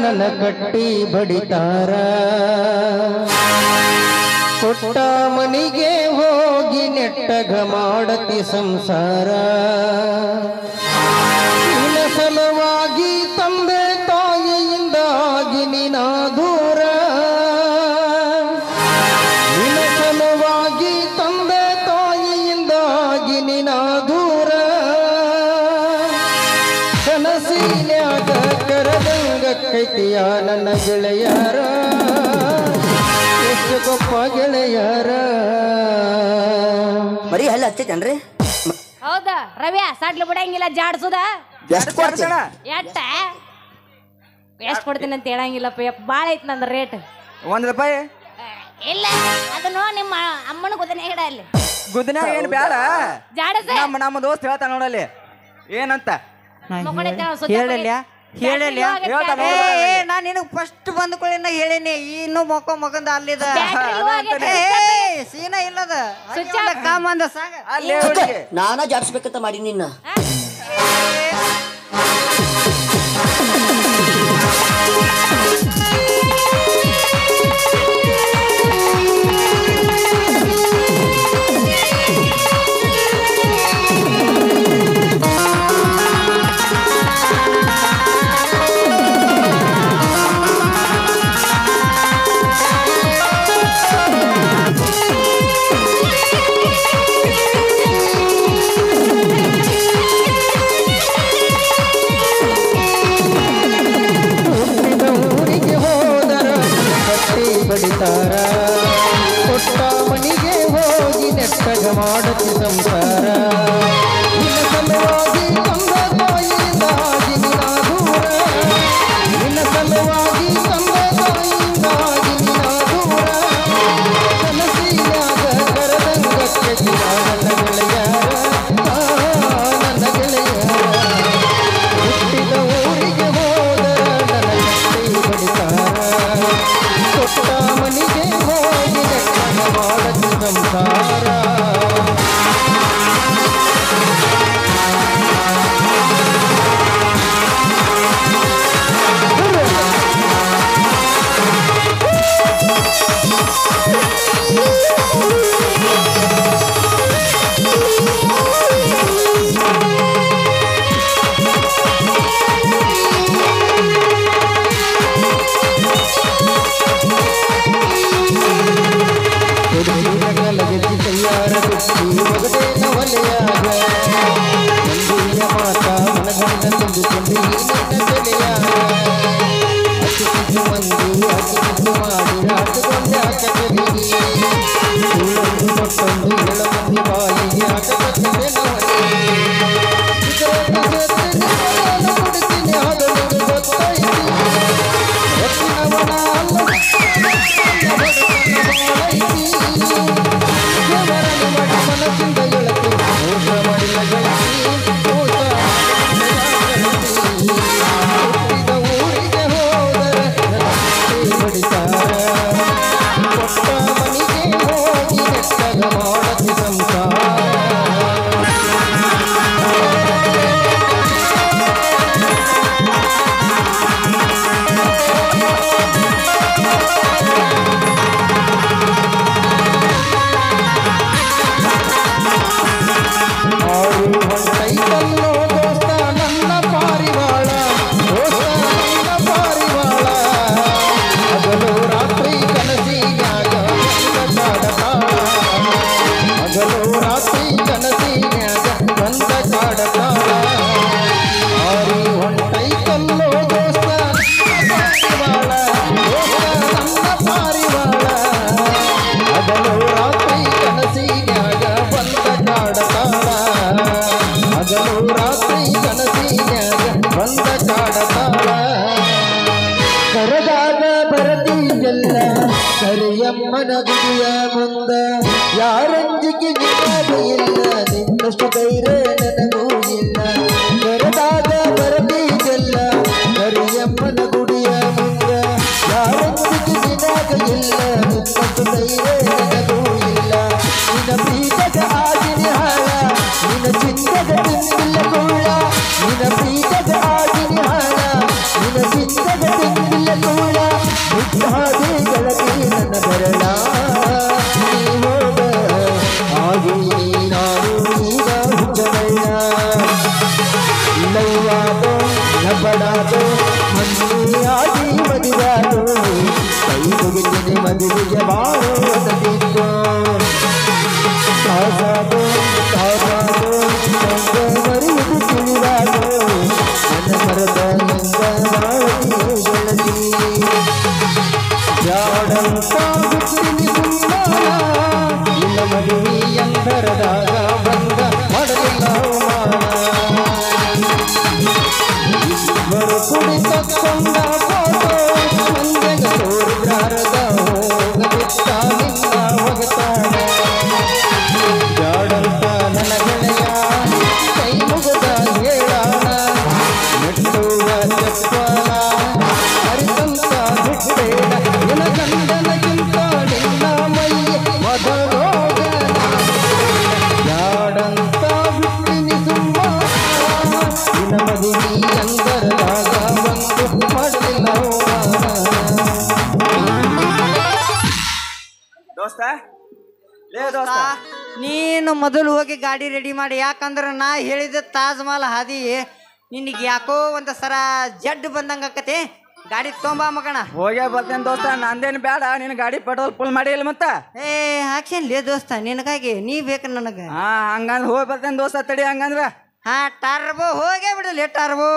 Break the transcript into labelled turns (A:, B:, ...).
A: ನನ್ನ ಕಟ್ಟಿ ಬಡಿತಾರ ಕೊಟ್ಟ ಮನಿಗೆ ಹೋಗಿ ನೆಟ್ಟಗ ಮಾಡತಿ ಸಂಸಾರ ನಿನ್ನ ಸಲುವಾಗಿ ತಂದೆ ತಾಯಿಯಿಂದ ಆಗಿ ನಿನ ದೂರ ನಿನ್ನ ಸಲುವಾಗಿ ತಂದೆ ತಾಯಿಯಿಂದ ಆಗಿ ನಿನ ದೂರ ಕನಸಿನ್ಯಾಗ ಕರದಂಗ ಕೈತಿಯ ನನ್ನ ಗೆಳೆಯರ ಎಷ್ಟು ಗೊಪ್ಪ ಗೆಳೆಯರ
B: ಬರೀ ಹಲ್ಲ ಹಚ್ಚೈತೇನ್ರಿ
C: ಹೌದಾ ರವ್ಯಾ ಸಾಡ್ಲು ಬಿಡಂಗಿಲ್ಲ ಜಾಡ್ಸುದ
B: ಎಷ್ಟು ಕೊಡ್ತೀರ
C: ಎಷ್ಟು ಕೊಡ್ತೀನಿ ಅಂತ ಹೇಳಂಗಿಲ್ಲಪ್ಪ ಭಾಳ ಐತಿ ನಂದು ರೇಟ್
D: ₹1
C: ಇಲ್ಲ ಅದನ್ನು ನಿಮ್ಮ ಅಮ್ಮನ ಗುದನೆ ಹಿಡ ಅಲ್ಲಿ
D: ಗುದ್ದನ್ಯಾಗ ಏನು ಬೇಡ
C: ಜಾಡಸ
D: ನಮ್ಮ ದೋಸ್ತ್ ಹೇಳ್ತಾನ ನೋಡಲ್ಲಿ ಏನಂತ
E: ನಾನು ನಿನಗೆ ಫಸ್ಟ್ ಬಂದ್ಕೊಳ್ಳಿ ಹೇಳೀನಿ ಇನ್ನು ಮಕ್ಕಂದ ಅಲ್ಲಿದ ಸೀನಾ ಇಲ್ಲದ ಕಾಮಂದ ಸಾಗ
B: ನಾನ ಜಾಡ್ಸ್ಬೇಕಂತ ಮಾಡಿ ನಿನ್ನ
A: ಬಡಿತಾರ ಕೊಟ್ಟ ಮನಿಗೆ ಹೋಗಿ ನೆಟ್ಟಗ ಮಾಡತಿ ಸಂಸಾರ ನಿನ್ನ ಸಲುವಾಗಿ ತಂದೆ ತಾಯಿಯಿಂದ ಆಗಿ ನಿನ ದೂರ ನಿನ್ನ ಸಲುವಾಗಿ ತಂದೆ ತಾಯಿಯಿಂದ ಆಗಿ ನಿನ ದೂರ ಕನಸಿನ್ಯಾಗ ಕರದಂಗ ಕೆತ್ತಿಯ ನನ್ನ ಗೆಳೆಯರ ನನ್ನ ಗೆಳೆಯರ ಹುಟ್ಟಿದ ಊರಿಗೆ ಹೋದರ ನನ್ನ ಕಟ್ಟಿ ಬಡಿತಾರ ಕೊಟ್ಟ ಮನಿಗೆ ಹೋಗಿ ನೆಟ್ಟಗ ಮಾಡತಿ ಸಂಸಾರ ತಯ್ಯಾರ ಬಿಟ್ಟಿ ಒಗದೇನ ಒಲೆಯಾಗ ಮಂದಿಯ ಮಾತ ಮನಗಂಡ ತುಂಬಿಕೊಂಡು ಈ ನನ್ನ ಗೆಳೆಯಾಗ ಅತಿಥಿ ಮಂದಿ ಅತಿಥಿ ಮಾಡಿ ಹಾಕಿಕೊಂಡೆ ಹಾಕಿ ಸುಳ್ಳೊಂದು ಮತ್ತೊಂದು ಏಳ ಮಂದಿ ಬಾಯಿಗೆ ಹಾಕಬೇಕಿದೆ ಕುಡಿತೀನಿ ಅದು ನಿಮಗೆ ಗೊತ್ತೈತಿ ಕರಿಯಮ್ಮನ ಗುಡಿಯ ಮುಂದ ಯಾರಂಜಿಕೆ ನಿನ್ನದು ಇಲ್ಲ ನಿನ್ನಷ್ಟು ಧೈರ್ಯ ನನಗೂ ಇಲ್ಲ ಕರೆದಾಗ ಬರಬೇಕಲ್ಲ ಕರಿಯಮ್ಮನ ಗುಡಿಯ ಮುಂದ ಯಾರಂಜಿಕೆ ನಿನಗ ಇಲ್ಲ ನಿನ್ನಷ್ಟು ಧೈರ್ಯ ನನಗೂ ಇಲ್ಲ ನಿನ್ನ ಪ್ರೀತದ ಆಗಿನ ಹಾಳ ನಿನ್ನ ಚಿನ್ನದ ತಿಂದಿಲ್ಲ ಕೊಳ್ಳ ನಿನ್ನ ಪ್ರೀತದ ಆಗಿನ ಹಾಳ ನಿನ್ನ ಚಿನ್ನದ ತಿಂದಿಲ್ಲ ಹಾದಿ ಗೆಳತಿ ನನ್ನ ಬೆರಳ ನೀ ಹೋದ ಹಾಗೆ ನಾನು ಈಗ ಹುಚ್ಚನಯ್ಯ ಲವ್ವಾದೋ ಲಬ್ಬಡಾದೋ ಮನ್ನಿಯಾಗಿ ಮದುವಾದೋ ಕೈ ಮುಗಿತೀನಿ ಮದುವೆಗೆ ಬಾರೋ ನದಿದ್ದೋ ಸಾಸಾದೋ ಸಾಸಾದೋ ನಂಗ ಮರೆಯುವುದು ತಿಳಿದಾದೋ ನನ್ನ ಮರದ ನಂಗ ಮಾಡಿ ಗೆಳತಿ ಜಾಡಂತ ಬಿಟ್ಟಿನಿ ಸುಮ್ಮನ ನಿನ್ನ ಮದುವೆ ಅಂತರದಾಗ ಬಂದ ಮಾಡಲಿಲ್ಲ ಇಬ್ಬರು ಕುಡಿ ತಕ್ಕೊಂಡ ಫೋಟೋ ಮಂಜಗ ತೋರಿದ್ರಾರದ ಹೋಗಬಿಟ್ಟ ನಿನ್ನ ಒಗತಾನ ಜಾಡಂತ ನನ್ನ ಗೆಳೆಯ ಕೈ ಮುಗದ ಹೇಳಾಣ ಮೆಟ್ಟುವ ಚಪ್ಪಲ ಅರಿತಂತ ಬಿಟ್ಟೇನ ನಿನ ಗಂಡನಗಿಂತ ನಿನ್ನ ಮೈಯ ಮೊದಲೋಗನ ಜಾಡಂತ ಬಿಟ್ಟಿನಿ ಸುಮ್ಮ ನಿನ್ನ ಮದುವೆ ಅಂತರದಾಗ ಬಂದು ಮಾಡಲಿಲ್ಲ
D: ದೋಸ್ತ ಲೇ ದೋಸ್ತ
E: ನೀನು ಮೊದಲು ಹೋಗಿ ಗಾಡಿ ರೆಡಿ ಮಾಡಿ, ಯಾಕಂದ್ರೆ ನಾ ಹೇಳಿದ ತಾಜ್ ಮಹಲ್ ಹಾದಿ ನಿನಗೆ ಯಾಕೋ ಒಂದು ಸರ ಜಡ್ ಬಂದಂಗ ಆಕತಿ. ಗಾಡಿ ತೊಂಬ ಮಗಣ.
D: ಹೋಗೇ ಬರ್ತೇನೆ ದೋಸ್ತ, ನಂದೇನು ಬೇಡ. ನಿನ್ನ ಗಾಡಿ ಪೆಟ್ರೋಲ್ ಫುಲ್ ಮಾಡಿ ಇಲ್ಲ ಮತ್ತ
E: ಹಾಕ್ಸೇನ್ಲೇ ದೋಸ್ತ, ನಿನಗಾಗಿ ನೀ ಬೇಕು ನನಗೆ.
D: ಹಂಗಂದ್ರೆ ಹೋಗಿ ಬರ್ತೇನೆ ದೋಸ್ತ, ತಡಿ ಹಂಗಂದ್ರ.
E: ಟರ್ಬೋ ಹೋಗೇ ಬಿಡಲಿ ಟರ್ಬೋ.